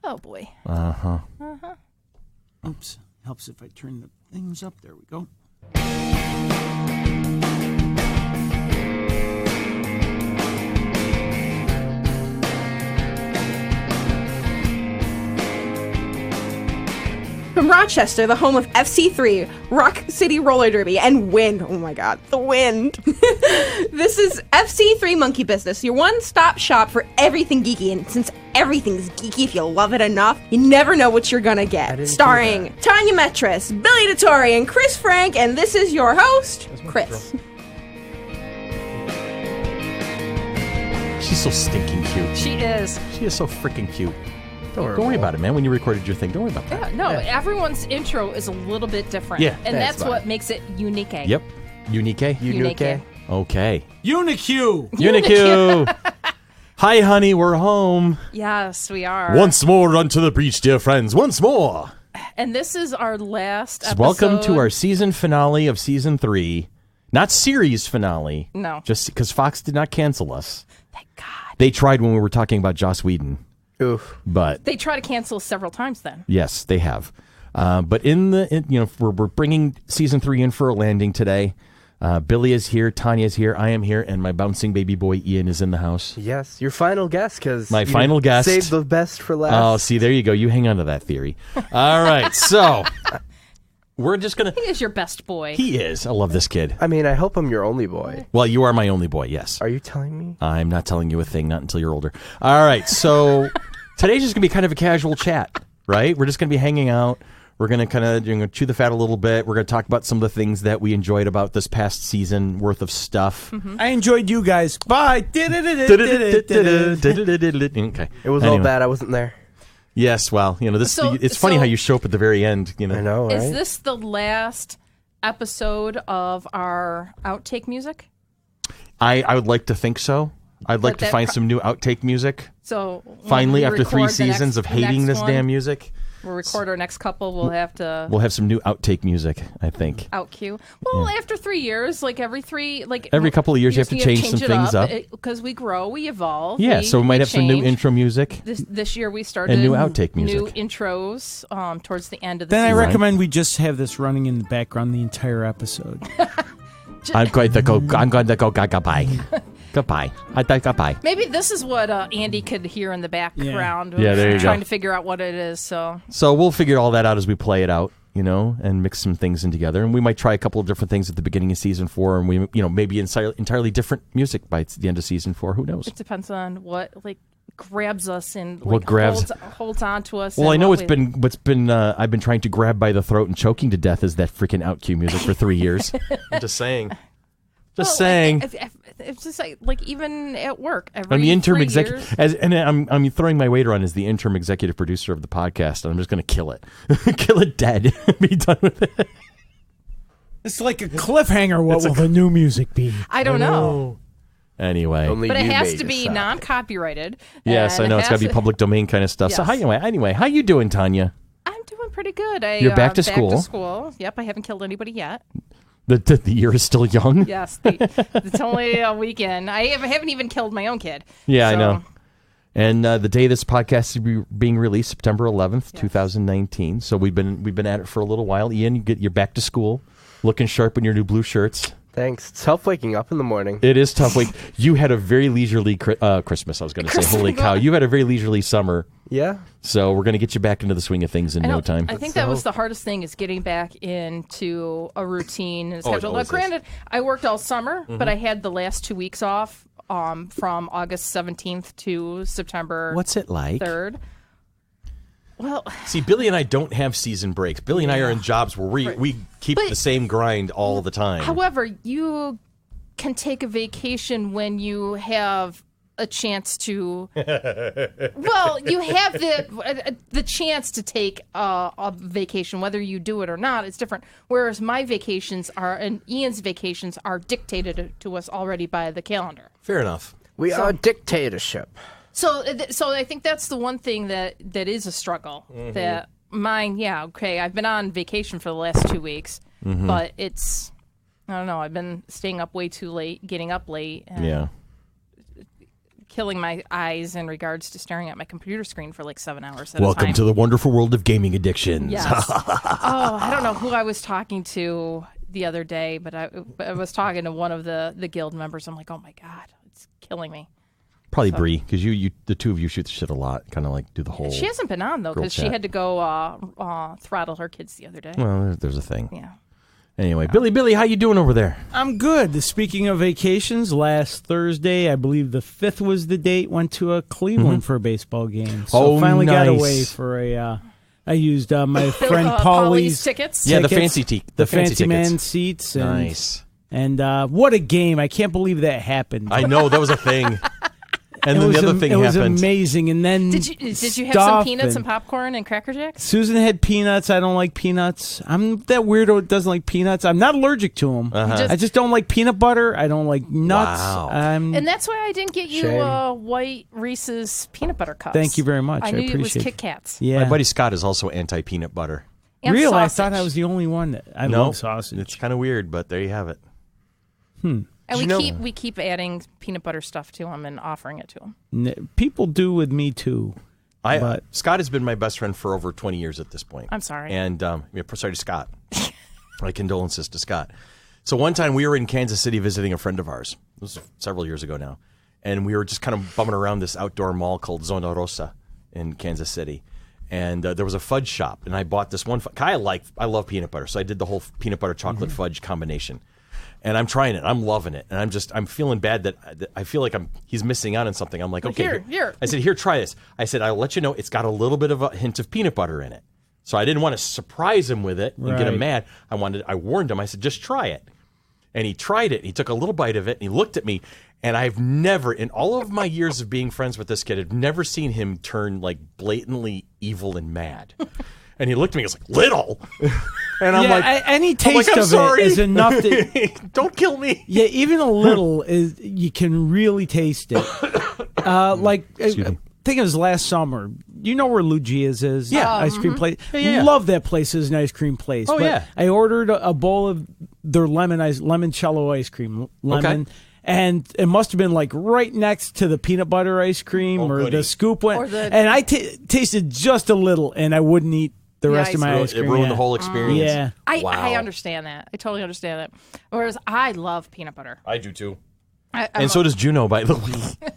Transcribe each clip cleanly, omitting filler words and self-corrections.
Oh, boy. Uh-huh. Uh-huh. Oops. Helps if I turn the things up. There we go. From Rochester, the home of FC3, Rock City Roller Derby, and Wind. Oh my God, the Wind. This is FC3 Monkey Business, your one-stop shop for everything geeky. And since everything's geeky, if you love it enough, you never know what you're gonna get. Starring Tanya Metris, Billy DeTore, and Chris Frank, and this is your host, Chris. She's so stinking cute. She is. She is so freaking cute. Don't worry about it, man. When you recorded your thing, don't worry about that. Yeah, no, everyone's intro is a little bit different. Yeah. And that's what makes it unique. Yep. Unique? Unique. Okay. Unique. Hi, honey. We're home. Yes, we are. Once more onto the breach, dear friends. Once more. And this is our last episode. Welcome to our season finale of season 3. Not series finale. No. Just because Fox did not cancel us. Thank God. They tried when we were talking about Joss Whedon. Oof. But They try to cancel several times then. yes, they have. But we're bringing season 3 in for a landing today. Billy is here, Tanya is here, I am here, and my bouncing baby boy Ian is in the house. Yes, your final guest, because My final guest. Saved the best for last. Oh, see, there you go. You hang on to that theory. All right, so we're just going He to... is your best boy. He is. I love this kid. I mean, I hope I'm your only boy. Well, you are my only boy, yes. Are you telling me? I'm not telling you a thing, not until you're older. All right, so today's just going to be kind of a casual chat, right? We're just going to be hanging out. We're going to kind of chew the fat a little bit. We're going to talk about some of the things that we enjoyed about this past season worth of stuff. Mm-hmm. I enjoyed you guys. Bye. Okay. It was all bad. I wasn't there. Yes, well, it's funny how you show up at the very end. I know, right? Is this the last episode of our outtake music? I would like to think so. I'd like to find some new outtake music. So Finally, when we after 3 record the seasons of next hating this one, damn music, we'll record our next couple. We'll have to we'll have some new outtake music, I think. out cue. Well, after 3 years, every couple of years, you have to change some things up. Because we grow, we evolve. Yeah, so we might have some new change. intro music. This year we started And new outtake music. new intros towards the end of the Then I season. recommend we just have this running in the background the entire episode. I'm going to go goodbye. Goodbye. Goodbye. Maybe this is what Andy could hear in the background. Yeah, there you go. Trying to figure out what it is. So we'll figure all that out as we play it out, and mix some things in together. And we might try a couple of different things at the beginning of season 4, and we, maybe entirely different music by the end of season 4. Who knows? it depends on what grabs us and holds on to us. Well, and I know what what's been I've been trying to grab by the throat and choking to death is that freaking out cue music for 3 years. I'm just saying. It's just even at work. I'm the interim executive, and I'm throwing my weight around as the interim executive producer of the podcast, and I'm just going to kill it, kill it dead, be done with it. It's like a cliffhanger. What will the new music be? I don't know. Anyway, But it has to be non-copyrighted. Yes, I know it's got to be public domain kind of stuff. Yes. So anyway, how you doing, Tanya? I'm doing pretty good. You're back to school. Back to school. Yep, I haven't killed anybody yet. The year is still young. Yes, it's only a weekend. I haven't even killed my own kid. Yeah, so. I know. And the day this podcast is being released, September 11th, 2019. So we've been at it for a little while. Ian, you're back to school, looking sharp in your new blue shirts. Thanks. It's tough waking up in the morning. It is tough. You had a very leisurely Christmas, I was going to say. Holy cow. You had a very leisurely summer. Yeah. So we're going to get you back into the swing of things in no time. I think that was the hardest thing, is getting back into a routine and schedule. Now, granted, I worked all summer, but I had the last 2 weeks off from August 17th to September What's it like? 3rd. Well, see, Billy and I don't have season breaks. Billy and I are in jobs where we keep the same grind all the time. However, you can take a vacation when you have a chance to. Well, you have the chance to take a vacation, whether you do it or not. It's different. Whereas my vacations and Ian's vacations are dictated to us already by the calendar. Fair enough. We are a dictatorship. So I think that's the one thing that is a struggle. Mm-hmm. That mine, I've been on vacation for the last 2 weeks, but it's, I don't know, I've been staying up way too late, getting up late. And killing my eyes in regards to staring at my computer screen for like 7 hours at a Welcome time. to the wonderful world of gaming addictions. Yes. I don't know who I was talking to the other day, but I was talking to one of the guild members. I'm like, oh my God, it's killing me. Probably Bree, because the two of you shoot the shit a lot. Kind of like do the whole. She hasn't been on, though, girl because she chat. had to go throttle her kids the other day. Well, there's a thing. Yeah. Anyway, Billy, how you doing over there? I'm good. Speaking of vacations, last Thursday, I believe the 5th was the date, went to Cleveland for a baseball game. So finally got nice. away for a. I used my friend Paulie's Paulie's tickets. Yeah, the tickets, the fancy tickets. man seats. And, Nice. And what a game! I can't believe that happened. I know that was a thing. And then the other thing it was happened. amazing. And then Did you have some stuff peanuts and popcorn and Cracker Jacks? Susan had peanuts. I don't like peanuts. I'm that weirdo that doesn't like peanuts. I'm not allergic to them. I just don't like peanut butter. I don't like nuts. Wow. And that's why I didn't get you Shame. white Reese's peanut butter cups. Thank you very much. I I knew it was appreciate Kit Kats. Yeah. My buddy Scott is also anti-peanut butter. And Really? I sausage. thought I was the only one. I No, love sausage. It's kind of weird, but there you have it. And we keep adding peanut butter stuff to them and offering it to them. People do with me too. But- Scott has been my best friend for over 20 years at this point. I'm sorry. And sorry to Scott. My condolences to Scott. So one time we were in Kansas City visiting a friend of ours. This was several years ago now. And we were just kind of bumming around this outdoor mall called Zona Rosa in Kansas City. And there was a fudge shop. And I bought this one. I love peanut butter. So I did the whole peanut butter chocolate fudge combination. And I'm trying it. I'm loving it. And I'm feeling bad that I feel like he's missing out on something. I'm like, okay. Here. I said, here, try this. I said, I'll let you know it's got a little bit of a hint of peanut butter in it. So I didn't want to surprise him with it and get him mad. I warned him. I said, just try it. And he tried it. He took a little bite of it and he looked at me. And I've never, in all of my years of being friends with this kid, I've never seen him turn like blatantly evil and mad. And he looked at me and was like, little. And I'm like, any taste I'm of sorry. it is enough to. Don't kill me. Yeah, even a little is you can really taste it. Think it was last summer. You know where Luigi's is? Yeah. Ice cream place. Yeah. Love that place as an ice cream place. Oh, but yeah. I ordered a bowl of their limoncello ice cream. Lemon. Okay. And it must have been like right next to the peanut butter ice cream or goody. the scoop one. Or the- and I tasted just a little and I wouldn't eat the rest of my ice It cream. ruined the whole experience. Yeah. I understand that. I totally understand that. Whereas I love peanut butter. I do too. I'm So does Juno, by the way.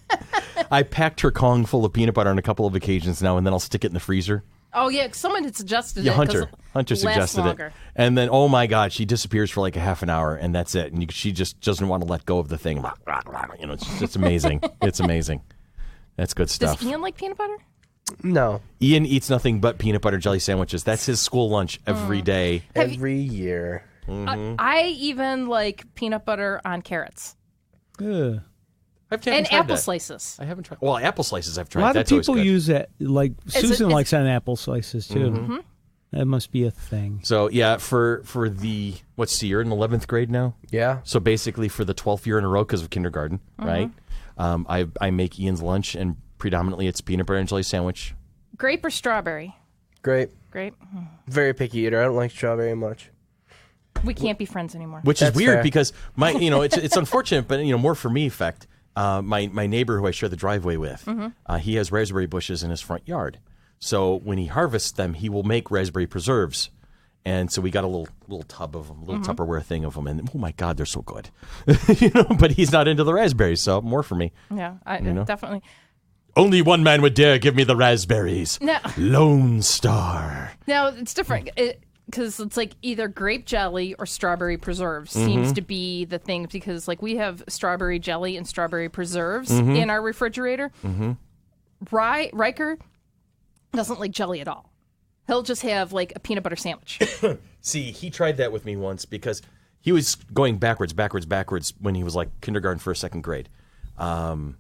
I packed her Kong full of peanut butter on a couple of occasions now, and then I'll stick it in the freezer. Oh, yeah. Someone had suggested Yeah, it. 'cause Hunter it lasts suggested it. longer. And then, oh my God, she disappears for like a half an hour, and that's it. And she just doesn't want to let go of the thing. You know, it's amazing. It's amazing. That's good stuff. Does Ian like peanut butter? No. Ian eats nothing but peanut butter jelly sandwiches. That's his school lunch every day. Every year. I even like peanut butter on carrots. Ugh. And apple slices. I haven't tried. Well, apple slices I've tried. A lot That's of people always good. use that. Like Susan it's- likes on apple slices too. That must be a thing. So yeah, for the you're in 11th grade now. Yeah. So basically, for the 12th year in a row because of kindergarten, right? I make Ian's lunch, and predominantly it's peanut butter and jelly sandwich. Grape or strawberry? Grape. Grape. Very picky eater. I don't like strawberry much. We can't be friends anymore. Which is That's weird fair. because it's unfortunate, but more for me effect. My neighbor who I share the driveway with, he has raspberry bushes in his front yard. So when he harvests them, he will make raspberry preserves. And so we got a little tub of them, a little Tupperware thing of them, and oh my God, they're so good. But he's not into the raspberries, so more for me. Yeah, definitely. Only one man would dare give me the raspberries. No. Lone Star. Now, it's different. Because it's like either grape jelly or strawberry preserves seems to be the thing. Because like we have strawberry jelly and strawberry preserves in our refrigerator. Riker doesn't like jelly at all. He'll just have like a peanut butter sandwich. See, he tried that with me once because he was going backwards when he was like kindergarten, first, second grade, in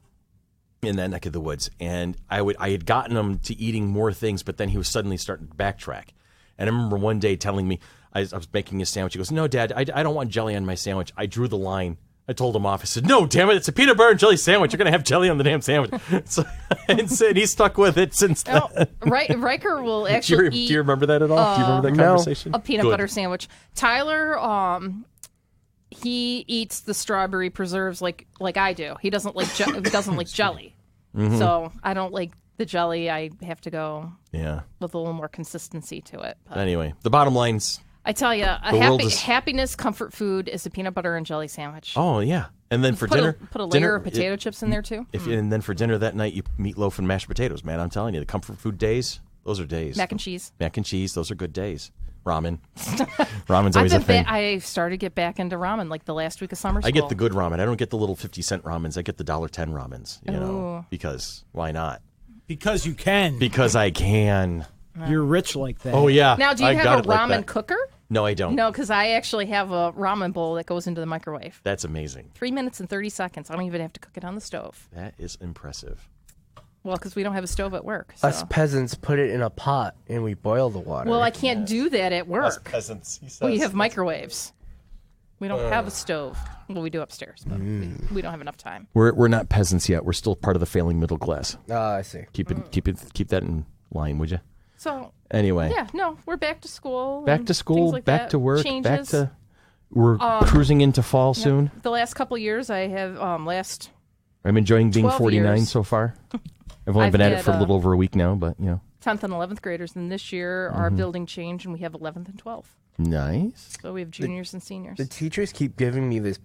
that neck of the woods. And I had gotten him to eating more things, but then he was suddenly starting to backtrack. And I remember one day telling me, I was making a sandwich. He goes, "No, Dad, I don't want jelly on my sandwich." I drew the line. I told him off. I said, "No, damn it, it's a peanut butter and jelly sandwich. You're going to have jelly on the damn sandwich." So, and he's stuck with it since then. Riker will actually Do eat you remember that at all? Do you remember that conversation? a peanut Good. butter sandwich. Tyler, he eats the strawberry preserves like I do. He doesn't like jelly. So I don't like the jelly. I have to go Yeah. with a little more consistency to it. But Anyway, the bottom line's. I tell you, happiness comfort food is a peanut butter and jelly sandwich. Oh yeah, and then for put dinner, put a layer of potato chips in there too. And then for dinner that night, you meatloaf and mashed potatoes. Man, I'm telling you, the comfort food days. Those are days. Mac and cheese. Mac and cheese. Those are good days. Ramen. Ramen's always a thing. I started to get back into ramen like the last week of summer school. I get the good ramen. I don't get the little 50-cent ramens. I get the $1.10 ramens. You know, because why not? Because you can. Because I can. You're rich like that. Oh yeah. Now, do you have a ramen cooker? No, I don't. No, because I actually have a ramen bowl that goes into the microwave. That's amazing. 3 minutes and 30 seconds. I don't even have to cook it on the stove. That is impressive. Well, because we don't have a stove at work. So. Us peasants put it in a pot and we boil the water. Well, I can't do that at work. Us peasants, he says. We have microwaves. We don't have a stove. Well, we do upstairs, but we don't have enough time. We're not peasants yet. We're still part of the failing middle class. I see. Keep that in line, would you? So anyway, yeah, no, we're back to school. Back to school, like back that. to work, Changes. back to. We're cruising into fall soon. The last couple of years, I have I'm enjoying being 12 49 years. so far. I've only been at it for a little over a week now, but 10th and 11th graders, and this year our building changed, and we have 11th and 12th. Nice. So we have juniors and seniors. The teachers keep giving me this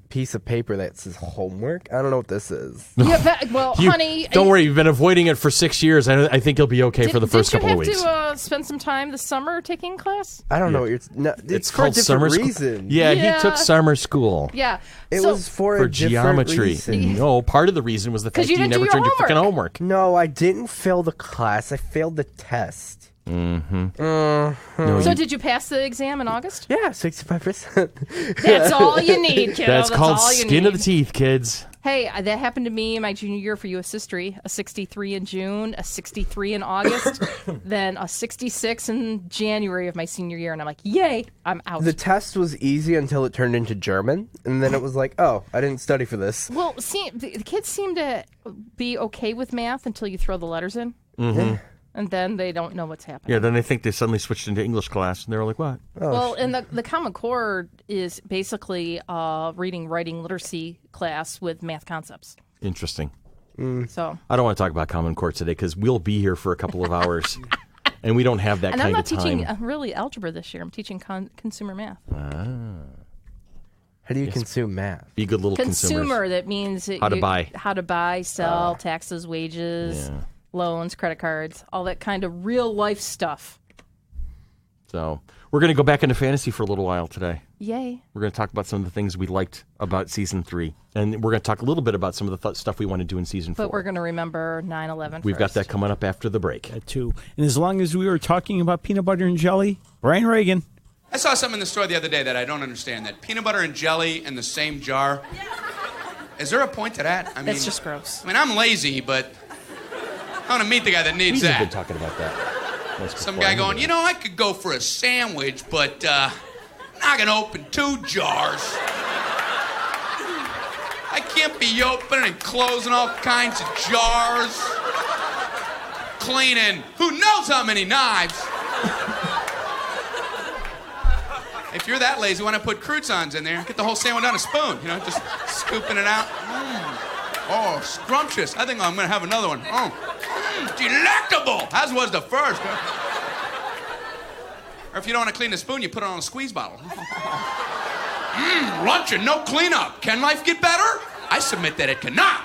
piece of paper that says homework. I don't know what this is. Yeah, well, honey, don't worry. You've been avoiding it for 6 years. I think you'll be okay for the first couple of weeks. Did you have to spend some time this summer taking class? I don't know what you're. No, it's for a called different summer reason. school. Yeah, he took summer school. Yeah. It was for a different geometry. reason. No, part of the reason was the fact you you didn't never do turned your your freaking homework. No, I didn't fail the class. I failed the test. No, So did you pass the exam in August? Yeah, 65%. That's all you need, kiddo. that's called all you skin need. of the teeth, kids. Hey, that happened to me in my junior year for U.S. History. A 63 in June, a 63 in August, then a 66 in January of my senior year. And I'm like, yay, I'm out. The test was easy until it turned into German, and then it was like, oh, I didn't study for this. Well, see, the kids seem to be okay with math until you throw the letters in. Mm-hmm. And then they don't know what's happening. Yeah, then they think they suddenly switched into English class, and they were like, what? Well, and the Common Core is basically a reading, writing, literacy class with math concepts. Interesting. So I don't want to talk about Common Core today because we'll be here for a couple of hours, and we don't have that and kind I'm of not time. teaching really algebra this year. I'm teaching consumer math. How do you consume math? Be good little Consumer, consumers. that means How to buy. Sell, taxes, wages, loans, credit cards, all that kind of real life stuff. So we're going to go back into fantasy for a little while today. Yay. We're going to talk about some of the things we liked about Season 3. And we're going to talk a little bit about some of the stuff we want to do in Season 4. But we're going to remember 9/11 We've got that coming up after the break. That too. And as long as we were talking about peanut butter and jelly, Brian Reagan. I saw something in the store the other day that I don't understand. That peanut butter and jelly in the same jar. Is there a point to that? I mean, That's just gross. I mean, I'm lazy, but I want to meet the guy that needs We've been that. talking about that. Some guy going, you know, I could go for a sandwich, but I'm not going to open 2 jars. I can't be opening and closing all kinds of jars. Cleaning who knows how many knives. If you're that lazy, why not put croutons in there? Get the whole sandwich on a spoon, you know, just scooping it out. Oh, scrumptious. I think I'm going to have another one. Oh, delectable, as was the first. Or if you don't want to clean the spoon, you put it on a squeeze bottle. Lunch and no cleanup. Can life get better? I submit that it cannot.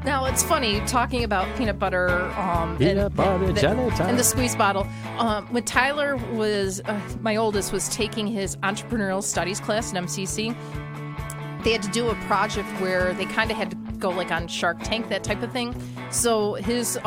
Now, it's funny talking about peanut butter, and the squeeze bottle. When Tyler was, my oldest, was taking his entrepreneurial studies class at MCC, they had to do a project where they kind of had to go like on Shark Tank, that type of thing. So his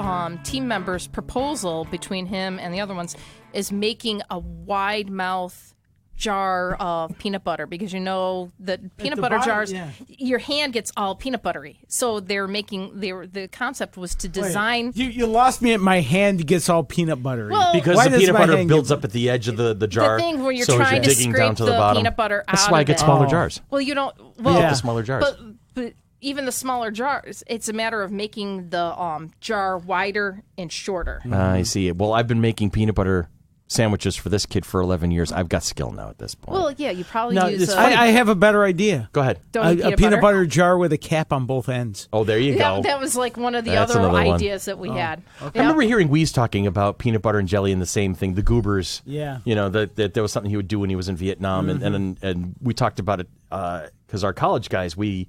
team members' proposal between him and the other ones is making a wide mouth jar of peanut butter, because you know that peanut butter jars, your hand gets all peanut buttery. So they're making the concept was to design. Wait, you lost me at my hand gets all peanut buttery. Well, because why the does peanut my butter hand builds up at the edge of the jar. The thing where you're so trying to digging scrape down to the the bottom. peanut butter out That's why I of get it. smaller jars. Well, you don't. I Well, get the smaller jars. But even the smaller jars, it's a matter of making the jar wider and shorter. I see it. Well, I've been making peanut butter sandwiches for this kid for 11 years. I've got skill now at this point. Well, yeah, you probably No, use. I have a better idea. Go ahead. Don't eat A peanut butter jar with a cap on both ends. Oh, there you Yeah, go. that was like one of the That's other another one. ideas that we had. I remember hearing Weeze talking about peanut butter and jelly and the same thing, the goobers. Yeah. You know, that there was something he would do when he was in Vietnam. And we talked about it because our college guys, we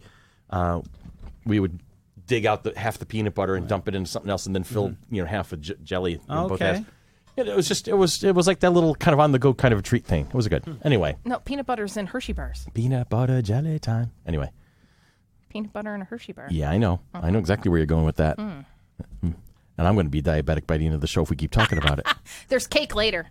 would dig out half the peanut butter and dump it into something else and then fill half with jelly in both halves. It was like that little kind of on the go kind of a treat thing. It was good. Anyway. No, peanut butter's in Hershey bars. Peanut butter jelly time. Anyway. Peanut butter in a Hershey bar. Yeah, I know. I know exactly where you're going with that. And I'm going to be diabetic by the end of the show if we keep talking about it. There's cake later.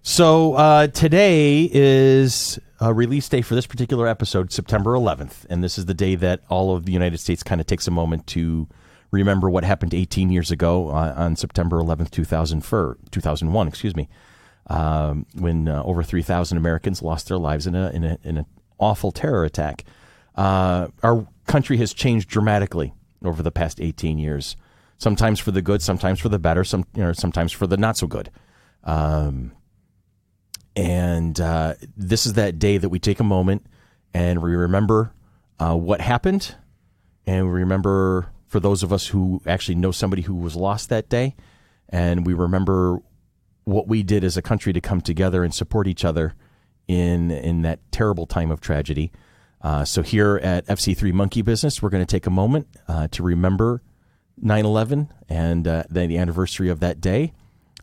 So today is a release day for this particular episode, September 11th. And this is the day that all of the United States kind of takes a moment to remember what happened 18 years ago on September 11th, 2001, when over 3,000 Americans lost their lives in an awful terror attack. Our country has changed dramatically over the past 18 years, sometimes for the good, sometimes for the better, sometimes for the not so good. And this is that day that we take a moment and we remember what happened, and we remember for those of us who actually know somebody who was lost that day, and we remember what we did as a country to come together and support each other in that terrible time of tragedy. So here at FC3 Monkey Business, we're going to take a moment to remember 9/11 and the anniversary of that day.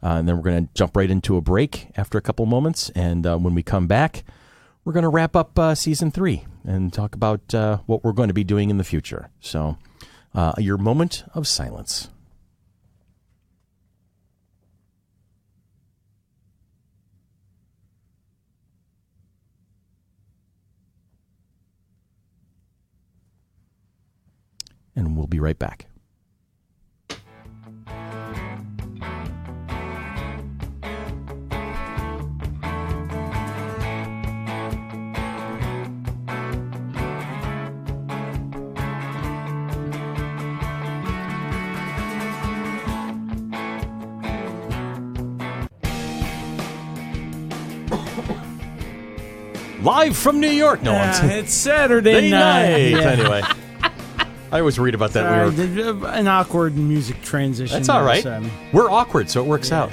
And then we're going to jump right into a break after a couple moments. And when we come back, we're going to wrap up Season 3 and talk about what we're going to be doing in the future. So your moment of silence. And we'll be right back. Live from New York. No, it's Saturday night. Yeah. Anyway, I always read about that. An awkward music transition. That's all right. We're awkward, so it works out.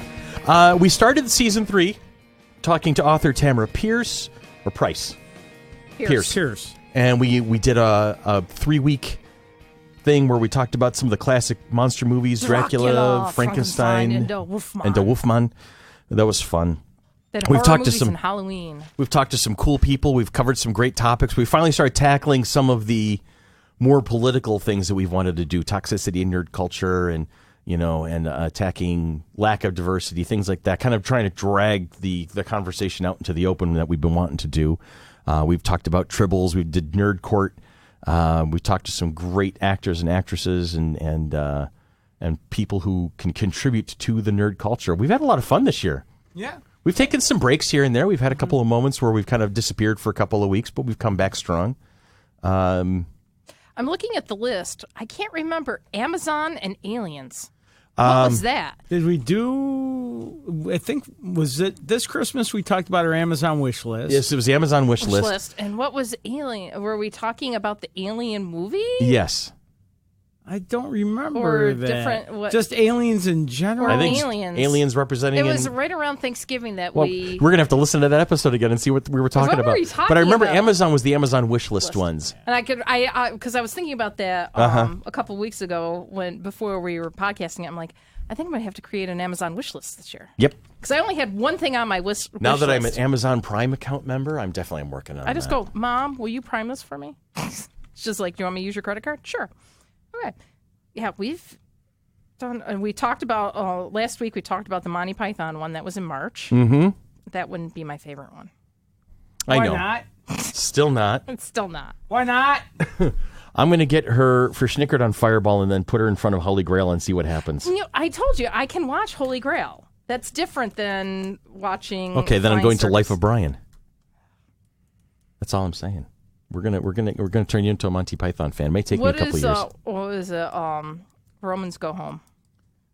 We started Season 3 talking to author Tamara Pierce. Pierce. And we did a 3-week thing where we talked about some of the classic monster movies, Dracula, Frankenstein, and the Wolfman. And the Wolfman. That was fun. We've talked to some Halloween. We've talked to some cool people. We've covered some great topics. We finally started tackling some of the more political things that we've wanted to do, toxicity in nerd culture, and attacking lack of diversity, things like that. Kind of trying to drag the conversation out into the open that we've been wanting to do. We've talked about tribbles. We did Nerd Court. We talked to some great actors and actresses and people who can contribute to the nerd culture. We've had a lot of fun this year. Yeah. We've taken some breaks here and there. We've had a couple of moments where we've kind of disappeared for a couple of weeks, but we've come back strong. I'm looking at the list. I can't remember Amazon and Aliens. What was that? Did we do? I think was it this Christmas we talked about our Amazon wish list. Yes, it was the Amazon wish list. And what was Alien? Were we talking about the Alien movie? Yes. I don't remember or that. Different, just aliens in general. I think aliens. Aliens representing. It was right around Thanksgiving that we're gonna have to listen to that episode again and see what we were talking about. But I remember Amazon was the Amazon wish list ones. And because I was thinking about that a couple of weeks ago before we were podcasting. I'm like, I think I'm gonna have to create an Amazon wish list this year. Yep. Because I only had one thing on my wish now that list. I'm an Amazon Prime account member, I'm definitely working on that. I just go, Mom, will you Prime this for me? It's just like, do you want me to use your credit card? Sure. Okay. Yeah, we've done, and we talked about, last week we talked about the Monty Python one that was in March. Mm-hmm. That wouldn't be my favorite one. I know. Why not? Still not. It's still not. Why not? I'm going to get her for Snickered on Fireball and then put her in front of Holy Grail and see what happens. I told you, I can watch Holy Grail. That's different than watching. Okay, then I'm going to Life of Brian. Brian. That's all I'm saying. We're gonna turn you into a Monty Python fan. It may take me a couple years. What is it? Romans Go Home.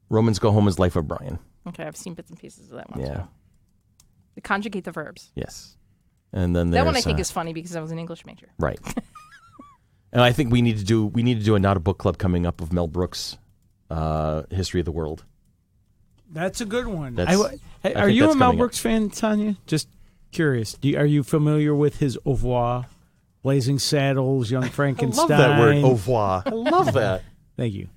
Romans Go Home is Life of Brian. Okay, I've seen bits and pieces of that one. Yeah. too. Conjugate the verbs. Yes. And then That one I think is funny because I was an English major. right. And I think we need to do a Not a Book Club coming up of Mel Brooks' History of the World. That's a good one. I are think you that's a Mel coming up. Brooks fan, Tanya? Just curious. Are you familiar with his Au revoir, Blazing Saddles, Young I Frankenstein? love that word, au revoir. I love that. Thank you.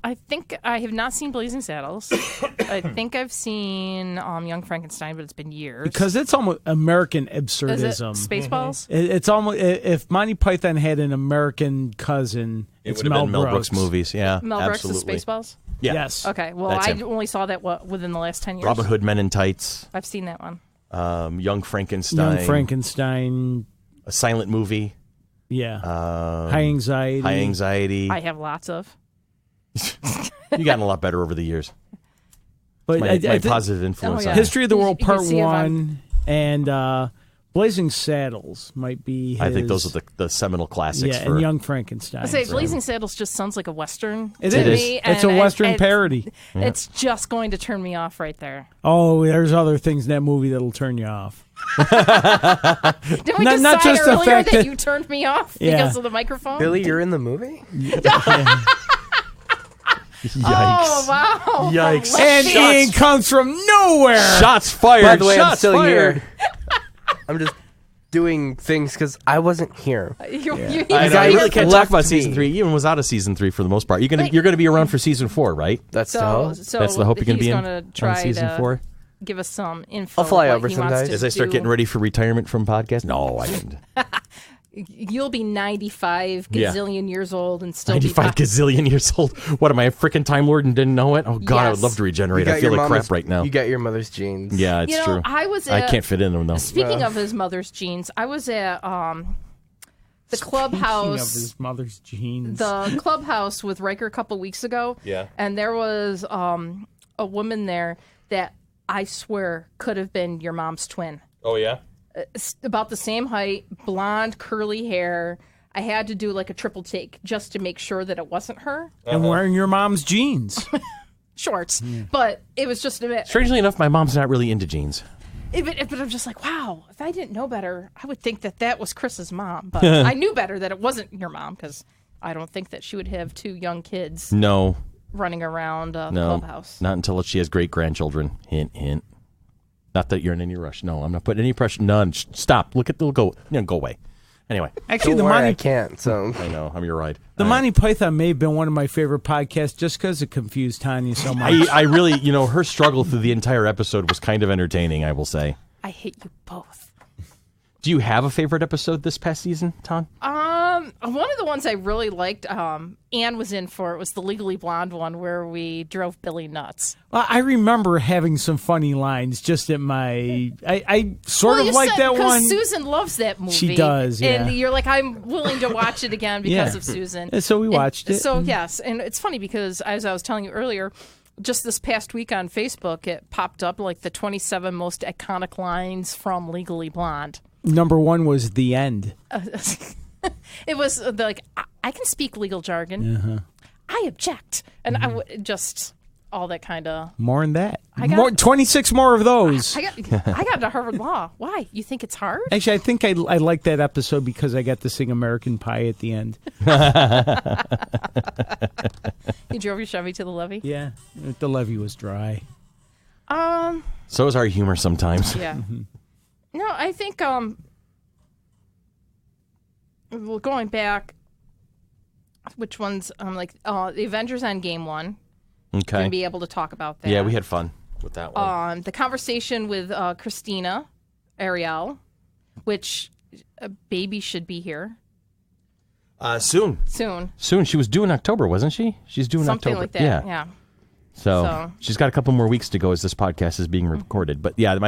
I think I have not seen Blazing Saddles. I think I've seen Young Frankenstein, but it's been years. Because it's almost American Is it absurdism. Spaceballs? It's almost if Monty Python had an American cousin, It it's would have been Mel Brooks. Brooks movies. Yeah, Mel absolutely. Brooks' Spaceballs? Yeah. Yes. Okay, well, That's I him. only saw that within the last 10 years. Robin Hood Men in Tights. I've seen that one. Young Frankenstein. Young Frankenstein. A silent movie. Yeah. High Anxiety. High Anxiety. I have lots of. You've gotten a lot better over the years. But My I think positive influence. Oh, yeah. on you. History of the World You can Part see if I'm- 1 and Blazing Saddles might be his, I think those are the seminal classics. Yeah, for and Young Frankenstein. I say Blazing Saddles just sounds like a Western It to is. me. It's a and Western parody. It's just going to turn me off right there. Oh, there's other things in that movie that'll turn you off. Did we Not decide just the earlier fact that that- you turned me off Yeah. because of the microphone? Billy, you're in the movie? Yikes. Oh, wow. Yikes. And Ian comes from nowhere. Shots fired. By the way, I'm Shots still fired. here. I'm just doing things because I wasn't here. I guys really can't talk left about me. season 3. Ewan was out of season 3 for the most part. You're gonna be around for season 4, right? That's the So, hope. so That's the hope you can be he's in gonna on try season to 4. give us some info. I'll fly what over he wants sometimes. to As I start do. getting ready for retirement from podcast. No, I didn't. You'll be 95 Yeah. gazillion years old and still 95 be gazillion years old. What am I, a freaking Time Lord and didn't know it? Oh God, I would Yes. love to regenerate. I got feel your like mama's- crap right now. You got your mother's genes. Yeah, it's You know, true. I can't fit in them though. Speaking of his mother's genes, I was at the Speaking clubhouse. of his mother's genes. The clubhouse with Riker a couple weeks ago. Yeah. And there was a woman there that I swear could have been your mom's twin. Oh yeah. About the same height, blonde, curly hair. I had to do like a triple take just to make sure that it wasn't her. and wearing your mom's jeans. Shorts. But it was just a bit. Strangely enough, my mom's not really into jeans. But I'm just like, wow, if I didn't know better, I would think that was Chris's mom. But I knew better that it wasn't your mom because I don't think that she would have 2 young kids No, running around the no, clubhouse. not until she has great grandchildren. Hint, hint. Not that you're in any rush. No, I'm not putting any pressure. None. Stop. Look at the go. Go away. Anyway, Actually, Don't the worry, I Monty can't. So I know I'm your ride. the Monty Python may have been one of my favorite podcasts just because it confused Tanya so much. I really, her struggle through the entire episode was kind of entertaining. I will say. I hate you both. Do you have a favorite episode this past season, Ton? One of the ones I really liked, Anne was in for, it was the Legally Blonde one where we drove Billy nuts. Well, I remember having some funny lines just at my. I sort of like that one. Because Susan loves that movie. She does, yeah. And you're like, I'm willing to watch it again because Yeah. of Susan. And so we watched it. So, yes. And it's funny because, as I was telling you earlier, just this past week on Facebook, it popped up like the 27 most iconic lines from Legally Blonde. Number 1 was The End. It was like, I can speak legal jargon. I object. And I just all that kind of. More than that. I got- More 26 more of those. I got into Harvard Law. Why? You think it's hard? Actually, I think I like that episode because I got to sing American Pie at the end. You drove your Chevy to the levee? Yeah, the levee was dry. So is our humor sometimes. Yeah. No, I think well, going back, which ones like the Avengers Endgame one. Okay. Gonna be able to talk about that. Yeah, we had fun with that one. The conversation with Christina Ariel, which a baby should be here Soon. soon. She was due in October, wasn't she? She's due in Something October. like that. Yeah. So she's got a couple more weeks to go as this podcast is being recorded. But yeah,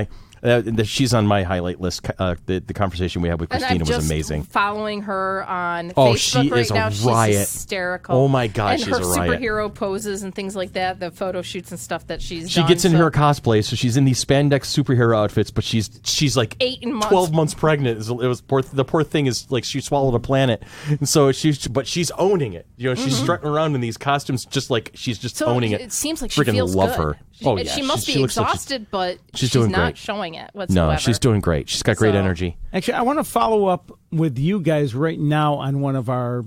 she's on my highlight list. The conversation we had with And Christina I'm was just amazing. following her on Oh, Facebook she right is a now. She's riot. hysterical. Oh my God, and she's her a riot. superhero poses and things like that, the photo shoots and stuff that she's She done. gets in so her cosplay, so she's in these spandex superhero outfits, but she's like 8 months. 12 months pregnant. It was the poor thing is like she swallowed a planet, and so she's owning it. She's strutting around in these costumes, just like she's just So owning it. It seems seems like she freaking feels love good. her. She must be looks like exhausted, but she's doing not great. showing it whatsoever. No, she's doing great. She's got great So- energy. Actually, I want to follow up with you guys right now on one of our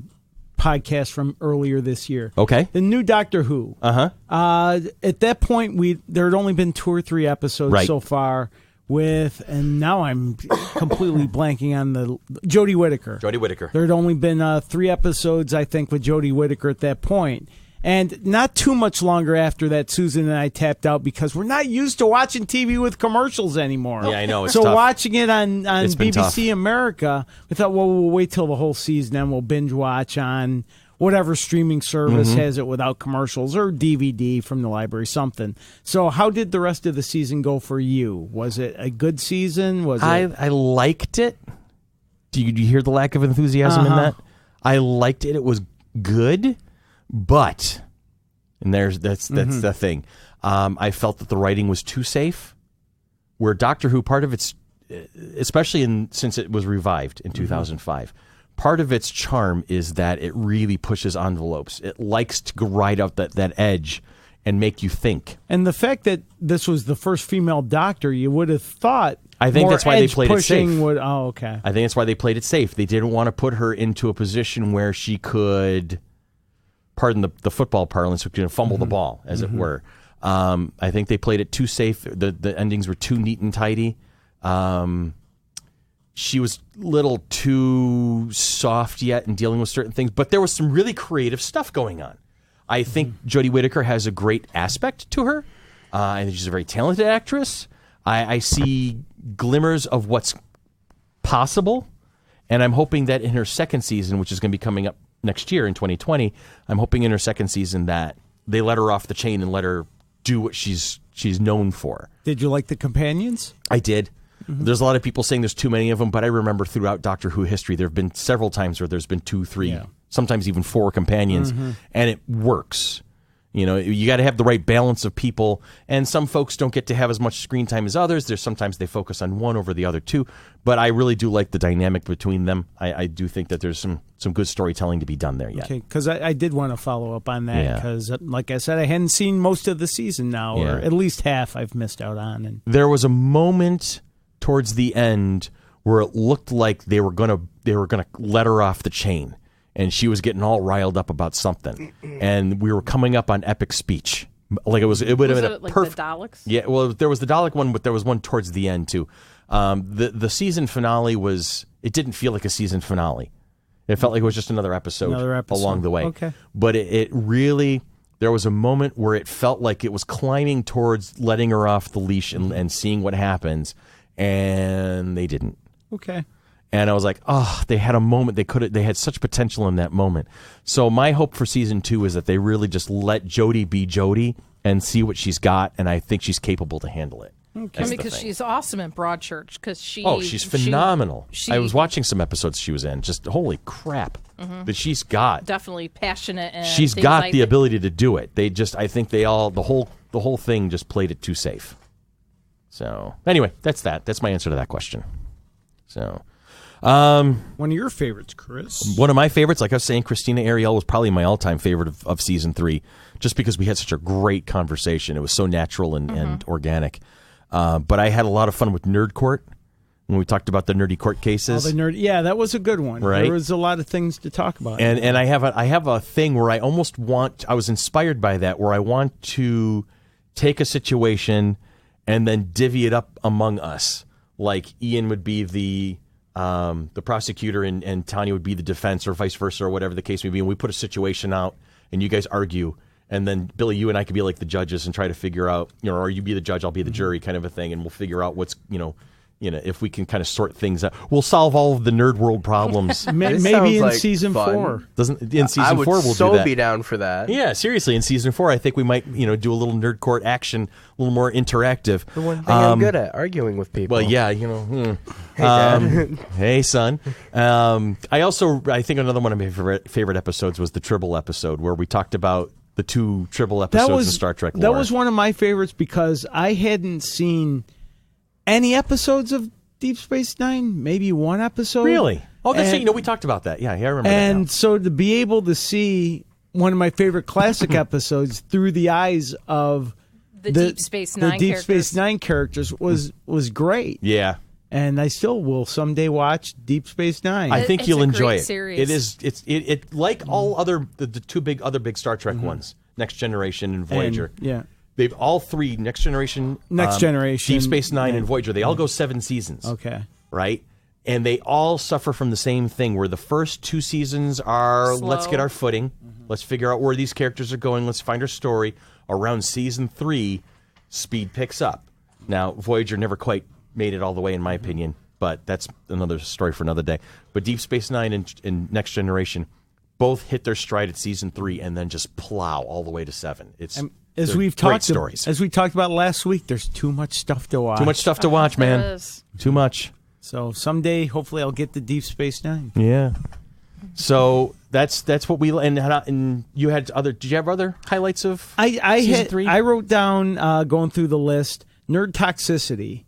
podcasts from earlier this year. Okay. The new Doctor Who. At that point, there had only been 2 or 3 episodes Right. so far. And now I'm completely blanking on the Jodie Whittaker. Jodie Whittaker. There had only been 3 episodes, I think, with Jodie Whittaker at that point. And not too much longer after that, Susan and I tapped out because we're not used to watching TV with commercials anymore. Yeah, I know. It's so tough. watching it on It's been BBC tough. America, we thought, well, we'll wait till the whole season, then we'll binge watch on whatever streaming service Mm-hmm. has it without commercials or DVD from the library, something. So how did the rest of the season go for you? Was it a good season? Was it? I liked it. Do you hear the lack of enthusiasm in that? I liked it. It was good, but that's the thing. I felt that the writing was too safe. Where Doctor Who, part of its, especially since it was revived in 2005. Part of its charm is that it really pushes envelopes. It likes to ride out that edge and make you think. And the fact that this was the first female doctor, you would have thought. I think more that's why they edge played it pushing safe. Okay. I think that's why they played it safe. They didn't want to put her into a position where she could, pardon the football parlance, fumble the ball, as it were. I think they played it too safe. The endings were too neat and tidy. She was a little too soft yet in dealing with certain things, but there was some really creative stuff going on. I think Jodie Whittaker has a great aspect to her. I think she's a very talented actress. I see glimmers of what's possible, and I'm hoping that in her second season, which is going to be coming up next year in 2020, I'm hoping in her second season that they let her off the chain and let her do what she's known for. Did you like the companions? I did. There's a lot of people saying there's too many of them, but I remember throughout Doctor Who history, there have been several times where there's been 2, 3, sometimes even 4 companions, and it works. You got to have the right balance of people, and some folks don't get to have as much screen time as others. There's sometimes they focus on one over the other two, but I really do like the dynamic between them. I do think that there's some good storytelling to be done there yet. Okay, because I did want to follow up on that Yeah. because, like I said, I hadn't seen most of the season now, or Yeah. at least half I've missed out on. And There was a moment towards the end where it looked like they were gonna let her off the chain, and she was getting all riled up about something, and we were coming up on epic speech. Like it would have been a like perfect. the Daleks? Yeah, well, there was the Dalek one, but there was one towards the end too. The season finale it didn't feel like a season finale. It felt like it was just another episode along the way. Okay. But it really, there was a moment where it felt like it was climbing towards letting her off the leash and seeing what happens, and they didn't. okay. And I was like, oh, they had a moment. They had such potential in that moment. So my hope for season 2 is that they really just let Jodie be Jodie and see what she's got, and I think she's capable to handle it. I mean, because she's awesome in Broadchurch. Because she's phenomenal. she- I was watching some episodes she was in. Just holy crap that she's got. definitely passionate. And She's things got like the that. ability to do it. I think the whole thing just played it too safe. So anyway, that's that. That's my answer to that question. So. One of your favorites, Chris. One of my favorites, like I was saying, Christina Ariel was probably my all-time favorite of season 3, just because we had such a great conversation. It was so natural and organic. But I had a lot of fun with Nerd Court when we talked about the nerdy court cases. Yeah, that was a good one. Right? There was a lot of things to talk about. And I have a thing where I was inspired by that, where I want to take a situation and then divvy it up among us. Like Ian would be the prosecutor and Tanya would be the defense, or vice versa, or whatever the case may be. And we put a situation out and you guys argue. And then, Billy, you and I could be like the judges and try to figure out, or you be the judge, I'll be the jury, kind of a thing. And we'll figure out what's, if we can kind of sort things out. We'll solve all of the nerd world problems. This Maybe sounds in like season fun. 4. In season I would 4, we'll so do that. be down for that. Yeah, seriously. In season 4, I think we might, do a little nerd court action, a little more interactive. The one thing I'm good at, arguing with people. Well, yeah, Hey, Dad. Hey, son. I think another one of my favorite episodes was the Tribble episode, where we talked about the 2 Tribble episodes in Star Trek lore. That was one of my favorites because I hadn't seen any episodes of Deep Space Nine, maybe one episode. Really? Oh, that's And- it. We talked about that. Yeah, I remember that And now. so to be able to see one of my favorite classic episodes through the eyes of The Deep Space Nine Deep characters. Space Nine characters was great. Yeah. And I still will someday watch Deep Space Nine. I think It's you'll a enjoy great it. series. It like all other the two other big Star Trek ones, Next Generation and Voyager. Yeah. They've all three Next Generation, Generation, Deep Space Nine, and Voyager. They all go 7 seasons. Okay. Right? And they all suffer from the same thing where the first 2 seasons are let's Slow. get our footing. Let's figure out where these characters are going. Let's find our story. Around season 3, speed picks up. Now, Voyager never quite made it all the way, in my opinion, but that's another story for another day. But Deep Space Nine and Next Generation both hit their stride at season 3 and then just plow all the way to 7. It's As they're we've great talked stories. as we talked about last week, there's too much stuff to watch. Too much stuff to watch, man. There is. Too much. So someday, hopefully, I'll get the Deep Space Nine. Yeah. So that's what we and you had other. Did you have other highlights of? season 3? I wrote down going through the list nerd toxicity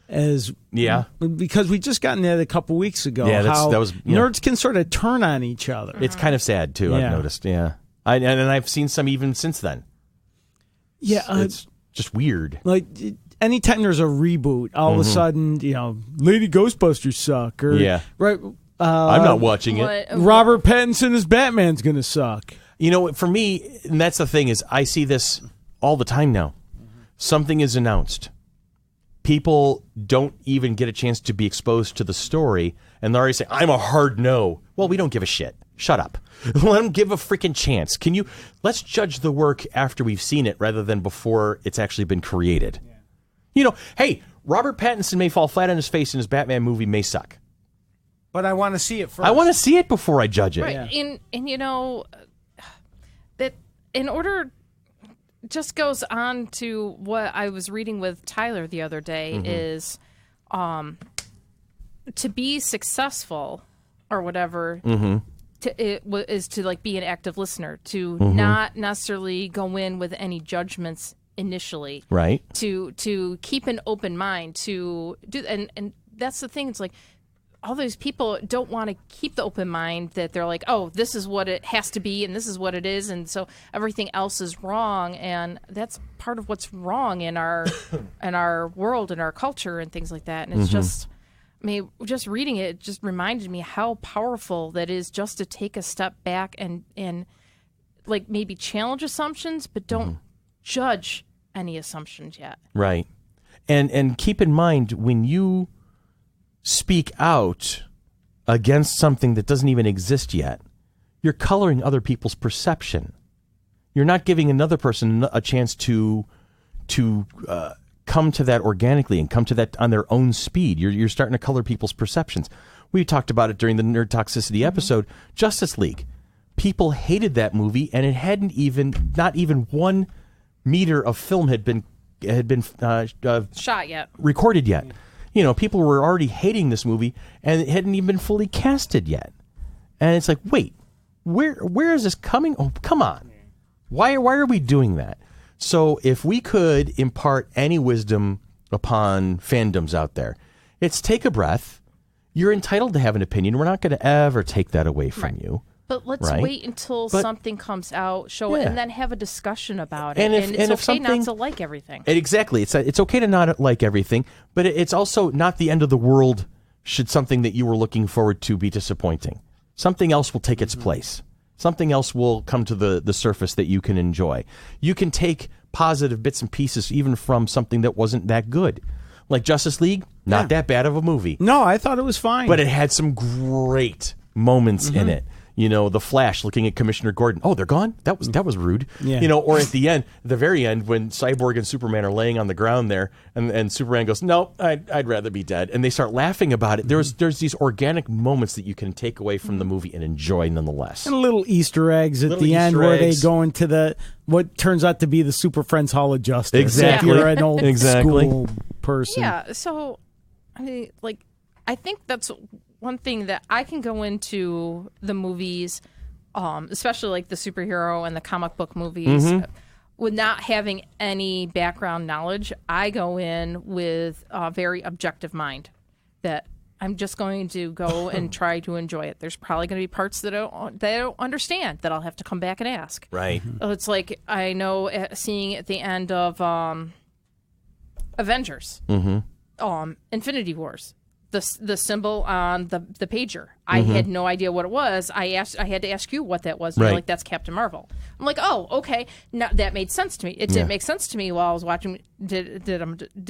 as because we just got into that a couple weeks ago. Yeah, how that was nerds can sort of turn on each other. It's kind of sad too. Yeah. I've noticed. Yeah, and I've seen some even since then. Yeah, It's just weird. like anytime there's a reboot, all of a sudden, Lady Ghostbusters suck, or right. I'm not watching it. Robert Pattinson as Batman's gonna suck. You know, for me, and that's the thing is, I see this all the time now. Something is announced. People don't even get a chance to be exposed to the story, and they're already saying, I'm a hard no. Well, we don't give a shit. Shut up. Let them give a freaking chance. Let's judge the work after we've seen it rather than before it's actually been created. Yeah. Hey, Robert Pattinson may fall flat on his face and his Batman movie may suck. But I want to see it first. I want to see it before I judge it. Right. Yeah. And that in order just goes on to what I was reading with Tyler the other day is to be successful or whatever is to like be an active listener, to not necessarily go in with any judgments initially. Right. To keep an open mind, to do and that's the thing, it's like all those people don't want to keep the open mind that they're like, oh, this is what it has to be and this is what it is, and so everything else is wrong, and that's part of what's wrong in our in our world and our culture and things like that. And it's just, I mean, just reading it just reminded me how powerful that is, just to take a step back and like maybe challenge assumptions, but don't judge any assumptions yet. Right. And keep in mind, when you speak out against something that doesn't even exist yet, you're coloring other people's perception. You're not giving another person a chance to come to that organically and come to that on their own speed. You're starting to color people's perceptions. We talked about it during the Nerd Toxicity episode. Justice League. People hated that movie, and it not even 1 meter of film had been Shot yet. recorded yet. People were already hating this movie, and it hadn't even been fully casted yet. And it's like, wait, where is this coming? Oh, come on. Why are we doing that? So if we could impart any wisdom upon fandoms out there, it's take a breath. You're entitled to have an opinion. We're not going to ever take that away from you. But let's Right? wait until something comes out, show it, Yeah. and then have a discussion about it. And if- it's and if okay something- not to like everything. Exactly. It's okay to not like everything, but it's also not the end of the world should something that you were looking forward to be disappointing. Something else will take its place. Something else will come to the surface that you can enjoy. You can take positive bits and pieces even from something that wasn't that good. Like Justice League, not that bad of a movie. No, I thought it was fine. But it had some great moments in it. The Flash looking at Commissioner Gordon. Oh, they're gone? That was rude. Yeah. Or at the very end, when Cyborg and Superman are laying on the ground there, and Superman goes, "No, I'd rather be dead," and they start laughing about it. There's these organic moments that you can take away from the movie and enjoy nonetheless. and little Easter eggs at the end Easter where eggs. they go into what turns out to be the Super Friends Hall of Justice. Exactly. If you're an old Exactly. school person. Yeah, so I mean, I think that's one thing that I can go into the movies, especially like the superhero and the comic book movies, with not having any background knowledge. I go in with a very objective mind that I'm just going to go and try to enjoy it. There's probably going to be parts that I don't understand that I'll have to come back and ask. Right. It's like I know seeing at the end of Avengers, Infinity Wars, the symbol on the pager. I had no idea what it was. I had to ask you what that was. You're like, that's Captain Marvel. I'm like, oh, okay. Now, that made sense to me. It didn't make sense to me while I was watching. Did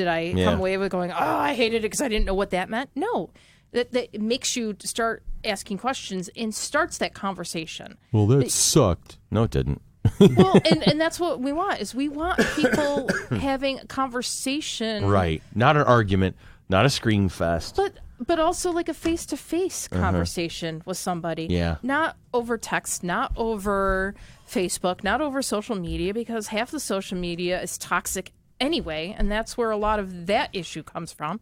I come away with going, oh, I hated it because I didn't know what that meant? No. That makes you start asking questions and starts that conversation. Well, that sucked. No, it didn't. Well, and that's what we want, is we want people having a conversation. Right. Not an argument, not a scream fest. But also like a face-to-face conversation with somebody. Yeah. Not over text, not over Facebook, not over social media, because half the social media is toxic anyway, and that's where a lot of that issue comes from.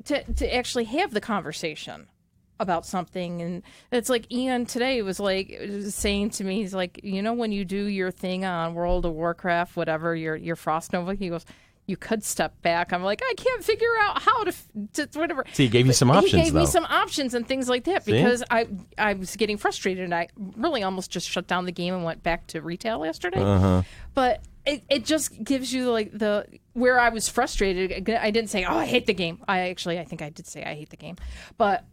To actually have the conversation about something. And it's like Ian today was saying to me, he's like, when you do your thing on World of Warcraft, whatever, your Frost Nova, he goes, you could step back. I'm like, I can't figure out how to whatever. So he gave you some options, He gave me some options and things like that because I was getting frustrated, and I really almost just shut down the game and went back to retail yesterday. But it just gives you where I was frustrated. I didn't say, oh, I hate the game. I think I did say I hate the game. But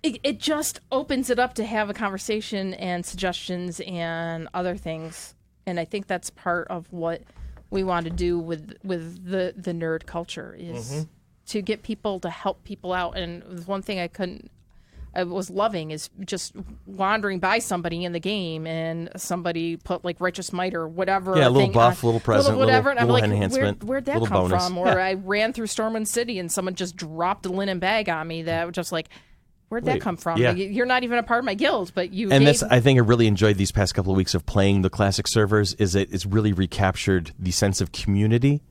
it just opens it up to have a conversation and suggestions and other things. And I think that's part of what we want to do with the nerd culture is to get people to help people out. And one thing I was loving is just wandering by somebody in the game and somebody put like Righteous Might or whatever. Yeah, a little buff, little present, whatever. little and I'm like, enhancement, where'd that little come bonus. from? Or I ran through Stormwind City and someone just dropped a linen bag on me that was just like, where'd that come from? Yeah. Like, you're not even a part of my guild, but you. And I think I really enjoyed these past couple of weeks of playing the classic servers. Is that it's really recaptured the sense of community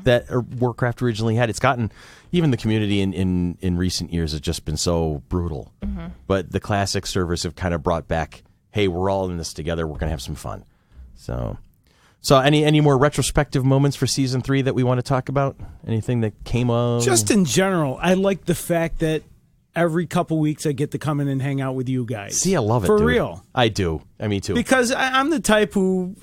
that Warcraft originally had. It's gotten, even the community in recent years has just been so brutal. But the classic servers have kind of brought back, hey, we're all in this together. We're going to have some fun. So any more retrospective moments for Season 3 that we want to talk about? Anything that came up? Just in general, I like the fact that every couple weeks I get to come in and hang out with you guys. See, I love it, For dude. real. I do. Me too. Because I'm the type who...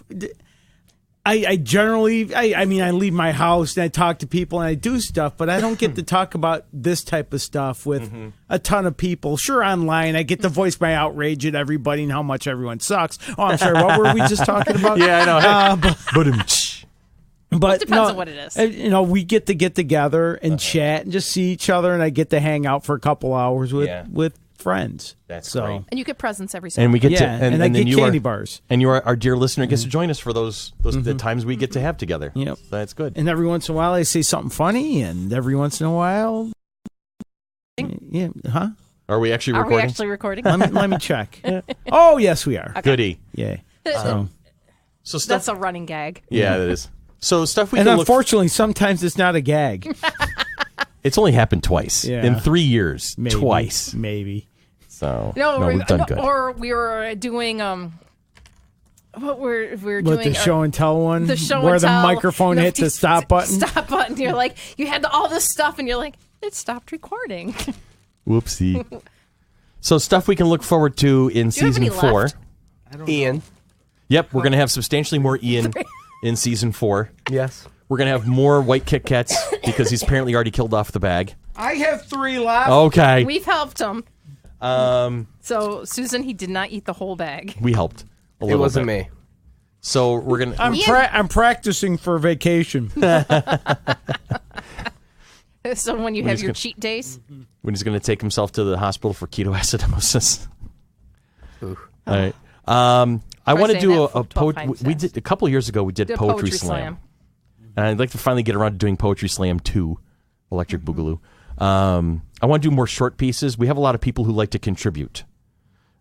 I generally, I mean, I leave my house and I talk to people and I do stuff, but I don't get to talk about this type of stuff with a ton of people. Sure, online, I get to voice my outrage at everybody and how much everyone sucks. Oh, I'm sorry, what were we just talking about? Yeah, I know. But it depends on what it is. We get together and chat and just see each other, and I get to hang out for a couple hours with friends. That's so great. And you get presents every so And we get to, and I get candy bars. And our dear listener gets to join us for those the times we get to have together. Yep. So that's good. And every once in a while I say something funny, and every once in a while, yeah, huh? Are we actually recording? Let me check. Oh, yes, we are. Okay. Goody. Yay. So stuff. That's a running gag. Yeah, that is. So stuff we and can unfortunately, sometimes it's not a gag. It's only happened twice in 3 years. Maybe, twice, maybe. So we've done good. Or we were doing what we're doing the show and tell one, the show where and the tell, microphone hit the stop button. Stop button. You're like, you had all this stuff, and you're like, it stopped recording. Whoopsie. So stuff we can look forward to in season 4. Ian. Yep, we're going to have substantially more Ian in season 4. Yes. We're going to have more white Kit Kats because he's apparently already killed off the bag. I have 3 left. Okay. We've helped him. So, Susan, he did not eat the whole bag. We helped. It wasn't me. So we're going to... I'm practicing for vacation. So when you have your cheat days? When he's going to take himself to the hospital for ketoacidosis. Ooh. All right. I want to do we did a couple of years ago. We did Poetry Slam. And I'd like to finally get around to doing Poetry Slam 2, Electric Boogaloo. I want to do more short pieces. We have a lot of people who like to contribute.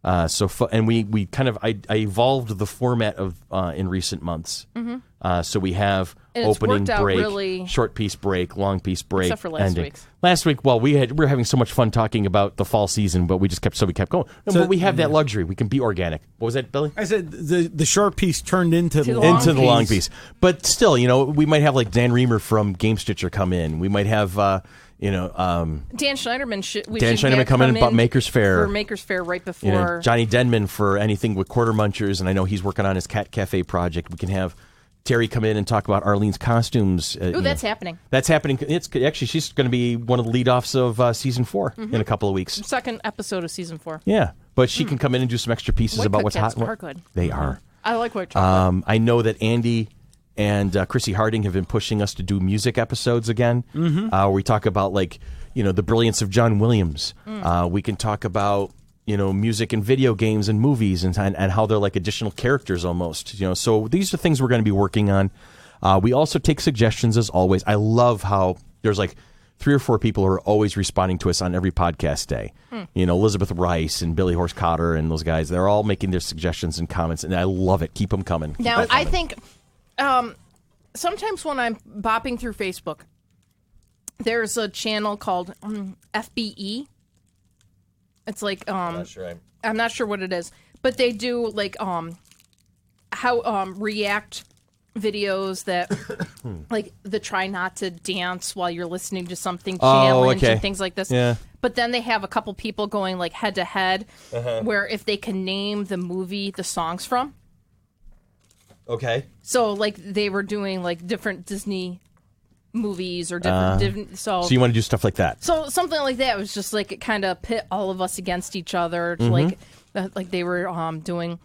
And we kind of I evolved the format of in recent months. So we have opening break, short piece break, long piece break, except for last week's. Last week, well, we were having so much fun talking about the fall season, but we kept going. No, but we have that luxury. We can be organic. What was that, Billy? I said the short piece turned into the long piece. But still, we might have like Dan Reamer from Game Stitcher come in. We might have Dan Schneiderman coming in about Maker's Fair. For Maker's Fair right before. Johnny Denman for anything with Quarter Munchers, and I know he's working on his Cat Cafe project. We can have Terry come in and talk about Arlene's costumes. That's happening. That's happening. It's actually, she's going to be one of the lead-offs of season 4 in a couple of weeks. Second episode of season 4. Yeah, but she can come in and do some extra pieces about what's hot. Are good. They are. I like white chocolate. I know that Andy and Chrissy Harding have been pushing us to do music episodes again. Where we talk about the brilliance of John Williams. We can talk about music and video games and movies and how they're like additional characters almost. So these are things we're going to be working on. We also take suggestions as always. I love how there's 3 or 4 people who are always responding to us on every podcast day. Elizabeth Rice and Billy Horse Cotter and those guys. They're all making their suggestions and comments, and I love it. Keep them coming. Now, I think sometimes when I'm bopping through Facebook, there's a channel called FBE. It's I'm not sure what it is, but they do how react videos that the try not to dance while you're listening to something challenge and things like this. Yeah. But then they have a couple people going head to head, where if they can name the movie the song's from. Okay. So they were doing different Disney movies or different so you want to do stuff like that? So something like that was just it kind of pit all of us against each other, like they were doing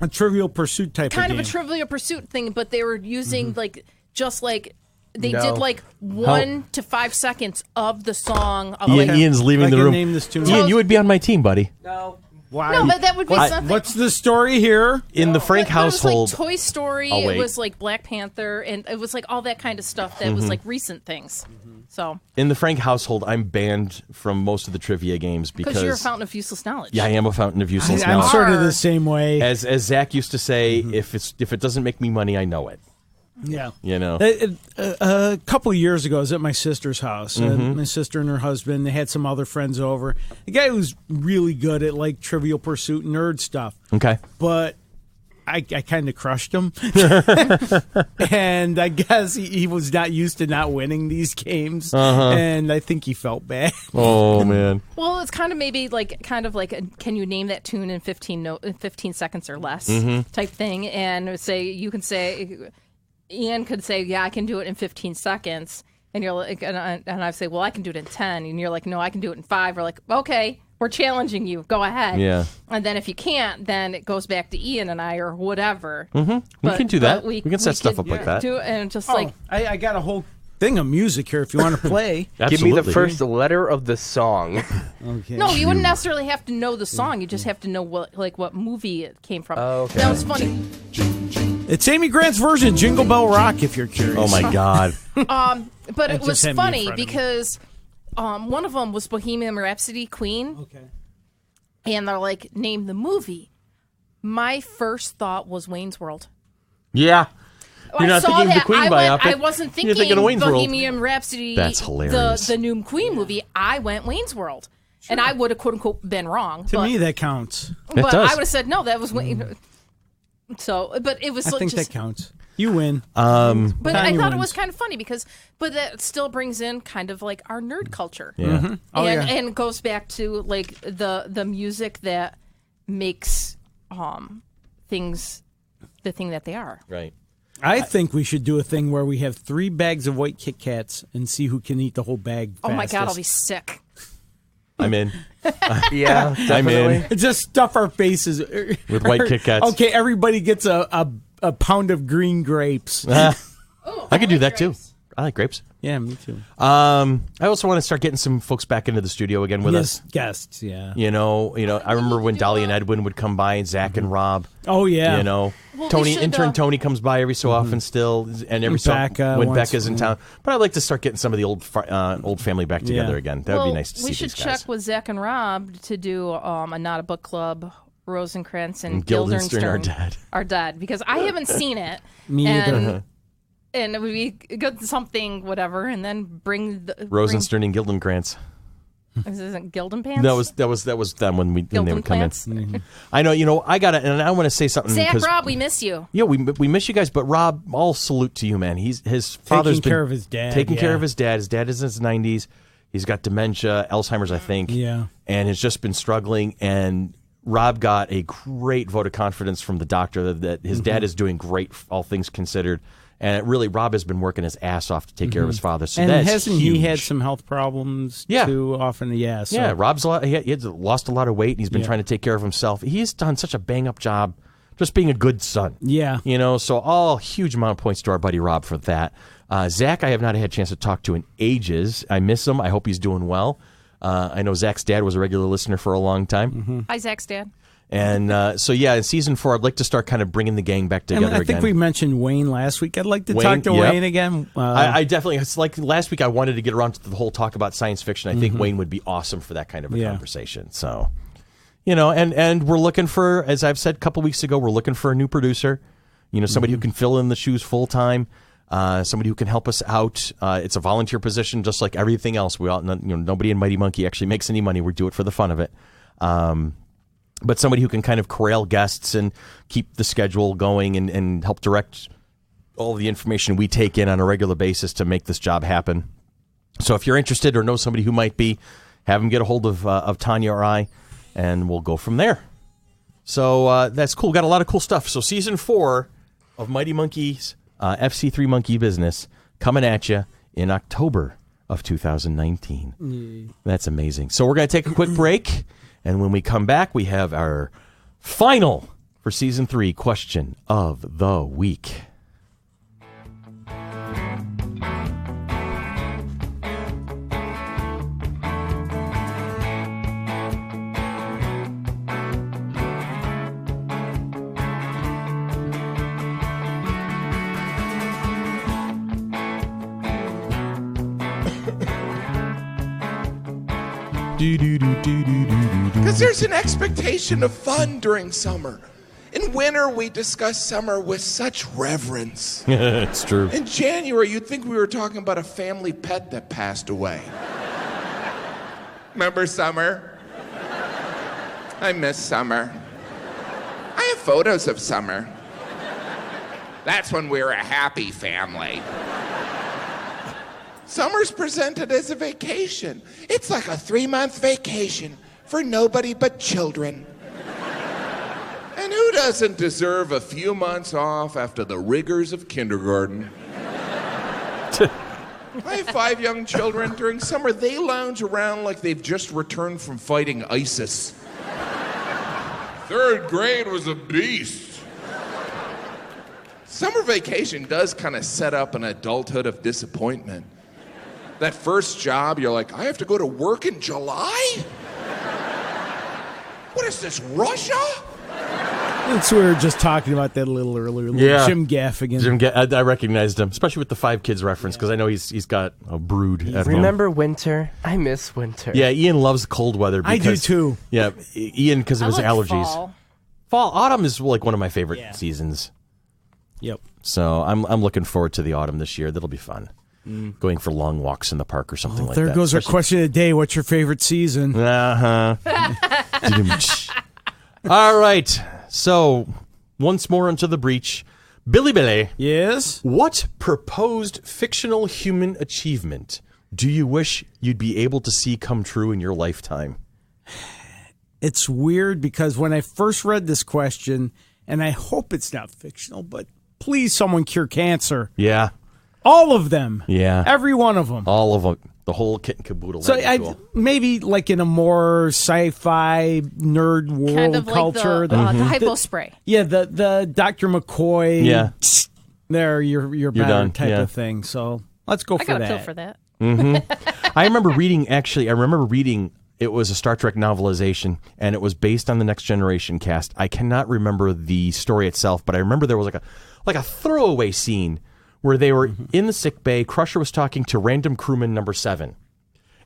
a Trivial Pursuit type kind of a Trivial Pursuit thing, but they were using they did 1 to 5 seconds of the song. Of, Ian's leaving the room. Name this tune. Ian, you would be on my team, buddy. No. Why? No, but that would be something. What's the story here? In the Frank household, it was Toy Story. It was Black Panther, and it was all that kind of stuff that was recent things. So in the Frank household, I'm banned from most of the trivia games because you're a fountain of useless knowledge. Yeah, I am a fountain of useless I'm knowledge. sort of the same way. As Zach used to say, if it doesn't make me money, I know it. Yeah. A couple of years ago, I was at my sister's house. My sister and her husband, they had some other friends over. The guy was really good at Trivial Pursuit nerd stuff. Okay. But I kind of crushed him. And I guess he was not used to not winning these games. And I think he felt bad. Oh, man. Well, it's kind of maybe can you name that tune in 15 seconds or less type thing. And Ian could say, yeah, I can do it in 15 seconds. And you're and I say, well, I can do it in 10. And you're like, no, I can do it in 5. We're like, okay, we're challenging you. Go ahead. Yeah. And then if you can't, then it goes back to Ian and I or whatever. We can do that. We can set stuff up like that. And just I got a whole thing of music here if you want to play. Give me the first letter of the song. Okay. No, you wouldn't necessarily have to know the song. You just have to know what movie it came from. Oh, okay. That was funny. It's Amy Grant's version of Jingle Bell Rock, if you're curious. Oh, my God. But it was just had me in funny front of me. because one of them was Bohemian Rhapsody, Queen. Okay. And they're like, name the movie. My first thought was Wayne's World. Yeah. You're not thinking of the Queen biopic. I wasn't thinking You're thinking of Wayne's World. Bohemian Rhapsody. That's hilarious. The new Queen movie. I went Wayne's World. Sure. And I would have, quote unquote, been wrong. To me, that counts. But does. I would have said, no, that was Wayne. So, but it was I think just, that counts. You win. But I Tanya thought it wins. was kind of funny but that still brings in kind of our nerd culture. Yeah. And goes back to the music that makes things the thing that they are. Right. I think we should do a thing where we have 3 bags of white Kit Kats and see who can eat the whole bag fastest. Oh my God, I'll be sick. I'm in. Yeah, I'm in. Just stuff our faces With white Kit Kats. Okay, everybody gets a pound of green grapes. I could do that, too. I like grapes. Yeah, me too. I also want to start getting some folks back into the studio again with us. Guests, yeah. I remember when Dolly and Edwin would come by, and Zach and Rob. Oh, yeah. Well, Tony, intern Tony comes by every so often still, and every so Becca when once, Becca's in town. But I'd like to start getting some of the old family back together again. That would be nice to see we should these guys. check with Zach and Rob to do a Not a Book Club. Rosencrantz and Guildenstern are dead because I haven't seen it. Me either. And it would be good something, whatever, and then bring the Rosenstern and Gildenkrantz. This isn't Gildenpants? That was them when they would come in. Gildenplants? I know, I got it, and I want to say something. Zach, Rob, we miss you. Yeah, we miss you guys, but Rob, all salute to you, man. His father's taking care of his dad. Taking care of his dad. His dad is in his 90s. He's got dementia, Alzheimer's, I think. Yeah. And has just been struggling. And Rob got a great vote of confidence from the doctor that his dad is doing great, all things considered. And really, Rob has been working his ass off to take care of his father. So And that's hasn't huge. he had some health problems Yeah. too often? Yeah. So. Yeah, Rob's he had lost a lot of weight, and he's been trying to take care of himself. He's done such a bang-up job just being a good son. Yeah. So all huge amount of points to our buddy Rob for that. Zach, I have not had a chance to talk to in ages. I miss him. I hope he's doing well. I know Zach's dad was a regular listener for a long time. Hi, Zach's dad. And in season 4, I'd like to start kind of bringing the gang back together And I think again. we mentioned Wayne last week. I'd like to Wayne, talk to yep. Wayne again. I definitely, it's like last week I wanted to get around to the whole talk about science fiction. I think Wayne would be awesome for that kind of a conversation. So, and we're looking for, as I've said a couple weeks ago, we're looking for a new producer, somebody who can fill in the shoes full time, somebody who can help us out. It's a volunteer position, just like everything else. We all, nobody in Mighty Monkey actually makes any money. We do it for the fun of it. But somebody who can kind of corral guests and keep the schedule going and help direct all the information we take in on a regular basis to make this job happen. So if you're interested or know somebody who might be, have them get a hold of Tanya or I, and we'll go from there. So that's cool. Got a lot of cool stuff. So season 4 of Mighty Monkey's FC3 Monkey Business coming at you in October of 2019. That's amazing. So we're going to take a quick break. And when we come back, we have our final, for Season 3, question of the week. Because there's an expectation of fun during summer. In winter, we discuss summer with such reverence. It's true. In January, you'd think we were talking about a family pet that passed away. Remember summer? I miss summer. I have photos of summer. That's when we were a happy family. Summer's presented as a vacation. It's like a 3-month vacation for nobody but children. And who doesn't deserve a few months off after the rigors of kindergarten? I have 5 young children. During summer, they lounge around like they've just returned from fighting ISIS. 3rd grade was a beast. Summer vacation does kind of set up an adulthood of disappointment. That first job, you're like, I have to go to work in July? What is this, Russia? That's what we were just talking about that a little earlier. Jim Gaffigan. I recognized him, especially with the 5 kids reference, because I know he's got a brood at home. Remember winter? I miss winter. Yeah, Ian loves cold weather. I do too. Yeah, Ian, because of his allergies. Fall. Autumn is like one of my favorite seasons. Yep. So I'm looking forward to the autumn this year. That'll be fun. Going for long walks in the park or something like that. There goes our question of the day. What's your favorite season? Uh-huh. All right. So, once more into the breach. Billy. Yes? What proposed fictional human achievement do you wish you'd be able to see come true in your lifetime? It's weird because when I first read this question, and I hope it's not fictional, but please someone cure cancer. Yeah. All of them. Yeah. Every one of them. All of them. The whole kit and caboodle. So cool. maybe like in a more sci-fi nerd world Kind of culture. like the hypo spray. Yeah, the Dr. McCoy. Yeah. There, you're better done. type Yeah. of thing. So let's go I for got a that. pill for that. I remember reading, it was a Star Trek novelization, and it was based on the Next Generation cast. I cannot remember the story itself, but I remember there was like a throwaway scene where they were in the sick bay. Crusher was talking to random crewman number 7.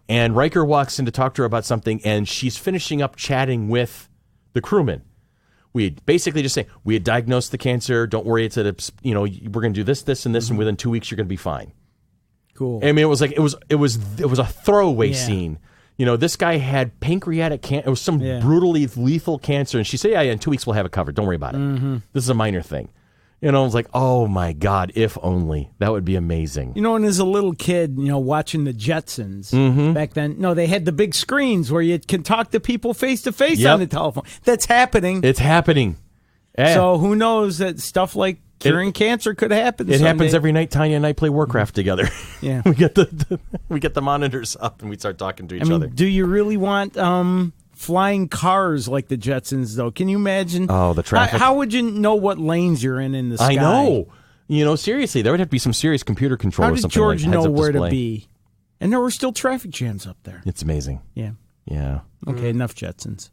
And Riker walks in to talk to her about something, and she's finishing up chatting with the crewman. We had basically just saying, we had diagnosed the cancer. Don't worry, it's we're going to do this, this, and this, and within 2 weeks you're going to be fine. Cool. I mean, it was a throwaway scene. This guy had pancreatic cancer. It was some brutally lethal cancer, and she said, "Yeah, in 2 weeks we'll have it covered. Don't worry about it. This is a minor thing." You know, I was like, oh my God, if only. That would be amazing. You know, and as a little kid, watching the Jetsons back then, they had the big screens where you can talk to people face to face on the telephone. That's happening. It's happening. Yeah. So who knows that stuff like curing cancer could happen. It happens every night. Tanya and I play Warcraft together. Yeah. we get the monitors up and we start talking to each other. Do you really want flying cars like the Jetsons, though? Can you imagine? Oh, the traffic. How would you know what lanes you're in the sky? I know. Seriously, there would have to be some serious computer control How or did something George like know heads-up where display. to be? And there were still traffic jams up there. It's amazing. Yeah. Yeah. Okay, enough Jetsons.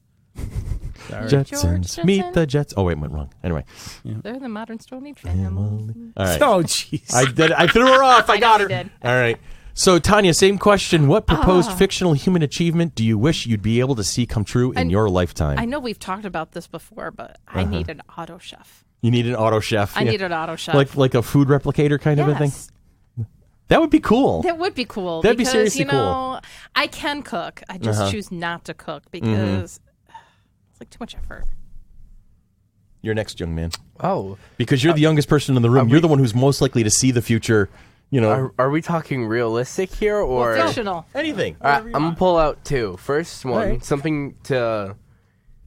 Sorry. Jetsons. George Meet the Jets. Oh, wait, went wrong. Anyway. They're the modern Stone Age family. All right. Oh, jeez. I threw her off. I got her. you did. All right. So, Tanya, same question. What proposed fictional human achievement do you wish you'd be able to see come true in your lifetime? I know we've talked about this before, but I need an auto chef. You need an auto chef. I need an auto chef. Like a food replicator kind of a thing? Yes. That would be cool. That would be cool. That'd be because, seriously cool. I can cook. I just choose not to cook because it's like too much effort. You're next, young man. Oh. Because you're the youngest person in the room. You're the one who's most likely to see the future. Are we talking realistic here or Fictional. Anything. All right, I'm gonna pull out two. First one, right. something to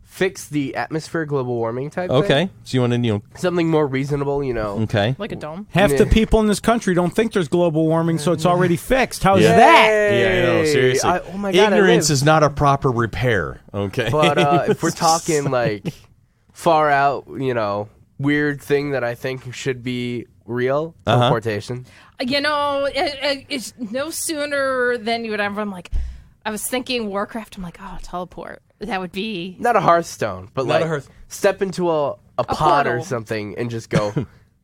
fix the atmosphere, global warming type Okay. thing. So you want to, Something more reasonable, Okay. Like a dome. Half the people in this country don't think there's global warming, so it's already fixed. How's that? Yeah, I know. Seriously. Oh my God, Ignorance is not a proper repair. Okay. But if we're talking like far out, weird thing that I think should be real, teleportation. It's no sooner than you would ever. I was thinking Warcraft. I'm like, teleport. That would be Not a Hearthstone, but Not like a Hearth- step into a pod or portal. something and just go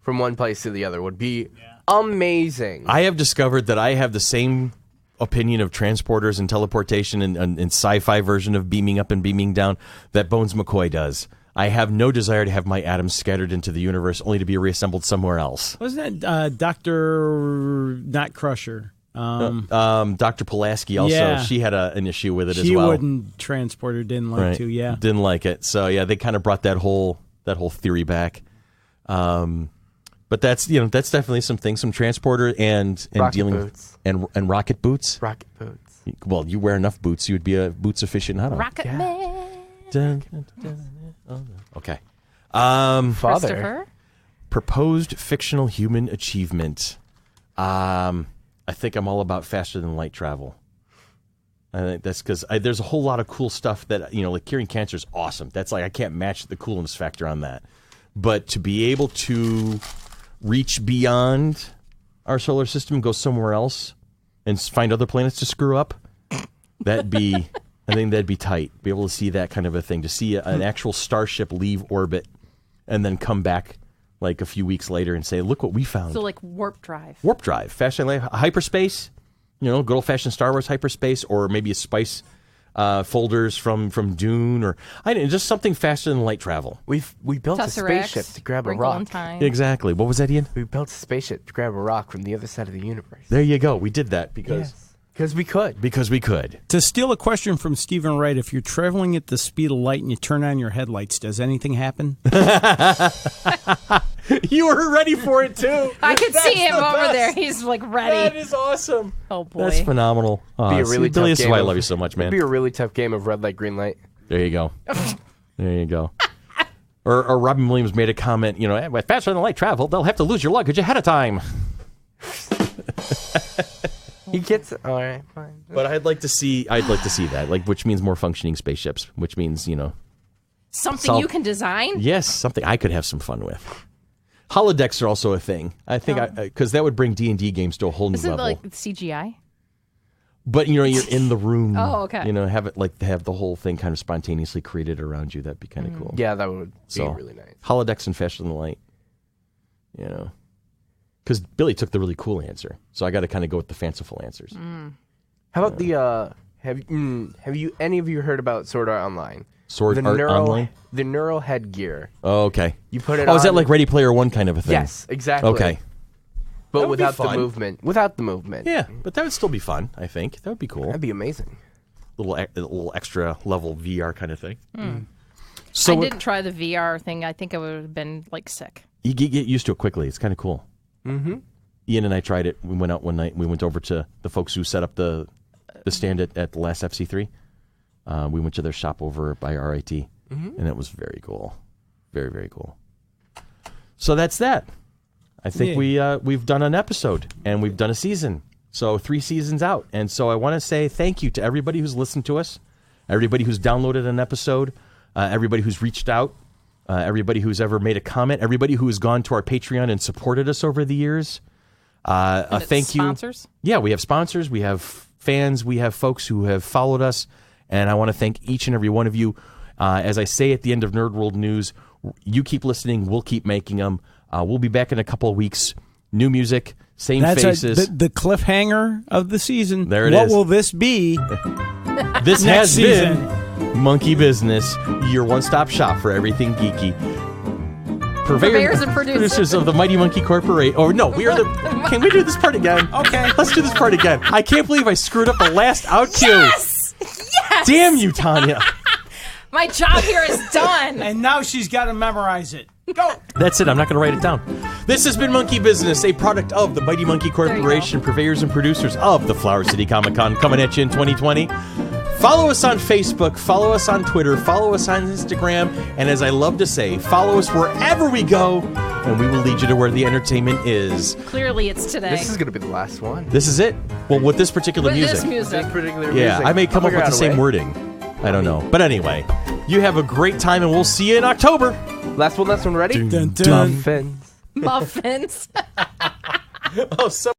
from one place to the other would be amazing. I have discovered that I have the same opinion of transporters and teleportation and sci-fi version of beaming up and beaming down that Bones McCoy does. I have no desire to have my atoms scattered into the universe only to be reassembled somewhere else. Wasn't that Dr. Not Crusher? Dr. Pulaski also, she had an issue with it as well. She wouldn't transport her, didn't like to, yeah. Didn't like it. So, they kind of brought that whole theory back. But that's definitely some things, some transporter and Rocket dealing boots. and rocket boots. Rocket boots. Well, you wear enough boots, you would be a boots aficionado. Rocket Man. Okay. Father. Christopher. Proposed fictional human achievement. I think I'm all about faster than light travel. I think that's because there's a whole lot of cool stuff that, like curing cancer is awesome. That's I can't match the coolness factor on that. But to be able to reach beyond our solar system, go somewhere else, and find other planets to screw up, I think that'd be tight. Be able to see that kind of a thing, to see an actual starship leave orbit and then come back like a few weeks later and say, look what we found. So like warp drive. Warp drive, faster than light, hyperspace, good old-fashioned Star Wars hyperspace, or maybe a spice folders from Dune, or just something faster than light travel. We built a spaceship to grab a Wrinkle in rock. Time. Exactly. What was that, Ian? We built a spaceship to grab a rock from the other side of the universe. There you go. We did that because we could. Because we could. To steal a question from Stephen Wright, if you're traveling at the speed of light and you turn on your headlights, does anything happen? You were ready for it, too. I could see him over best. there. He's like ready. That is awesome. Oh, boy. That's phenomenal. Be a really Billy, tough this is game why I of- love you so much, man. It'd be a really tough game of red light, green light. There you go. There you go. Or Robin Williams made a comment, with faster than light travel, they'll have to lose your luggage ahead of time. He gets it. All right, fine. But I'd like to see that, which means more functioning spaceships, which means, Something you can design? yes, something I could have some fun with. Holodecks are also a thing. I think because that would bring D&D games to a whole new Isn't it level. like CGI? But you're in the room. Oh, okay. Have it have the whole thing kind of spontaneously created around you. That'd be kind of cool. Yeah, that would be So, really nice. Holodecks and faster than light. Because Billy took the really cool answer, so I got to kind of go with the fanciful answers. How about the have you any of you heard about Sword Art Online? Sword the Art Online. The neural headgear. Oh, okay. You put it Oh, on. is that like Ready Player One kind of a thing? Yes, exactly. Okay. That But would be without the fun. movement. Without the movement. Yeah, but that would still be fun. I think that would be cool. That'd be amazing. Little extra level VR kind of thing. I So didn't try the VR thing. I think I would have been sick. You get used to it quickly. It's kind of cool. Mm-hmm. Ian and I tried it. We went out one night. We went over to the folks who set up the stand at the last FC3. We went to their shop over by RIT, and it was very cool. Very, very cool. So that's that. I think we've done an episode, and we've done a season. So 3 seasons out. And so I want to say thank you to everybody who's listened to us, everybody who's downloaded an episode, everybody who's reached out, everybody who's ever made a comment, everybody who has gone to our Patreon and supported us over the years. Thank you. Sponsors? Yeah, we have sponsors, we have fans, we have folks who have followed us, and I want to thank each and every one of you. As I say at the end of Nerd World News, you keep listening, we'll keep making them. We'll be back in a couple of weeks. New music, same faces. The cliffhanger of the season. There it is. What is. will this be? This Next has season. been Monkey Business, your one-stop shop for everything geeky. Purveyors and producers of the Mighty Monkey Corporation. Oh, no, we are the... Can we do this part again? Okay. Let's do this part again. I can't believe I screwed up the last out cue. Yes! Yes! Damn you, Tanya. My job here is done. And now she's got to memorize it. Go. That's it. I'm not going to write it down. This has been Monkey Business, a product of the Mighty Monkey Corporation, purveyors and producers of the Flower City Comic Con, coming at you in 2020. Follow us on Facebook, follow us on Twitter, follow us on Instagram, and as I love to say, follow us wherever we go, and we will lead you to where the entertainment is. Clearly, it's today. This is going to be the last one. This is it. Well, with this particular With music. this music. This particular Yeah, music. I may come I'll up with figure the out a same way. wording. I don't know. But anyway, you have a great time, and we'll see you in October. Last one, ready? Dun, dun. Muffins. Muffins. Oh, so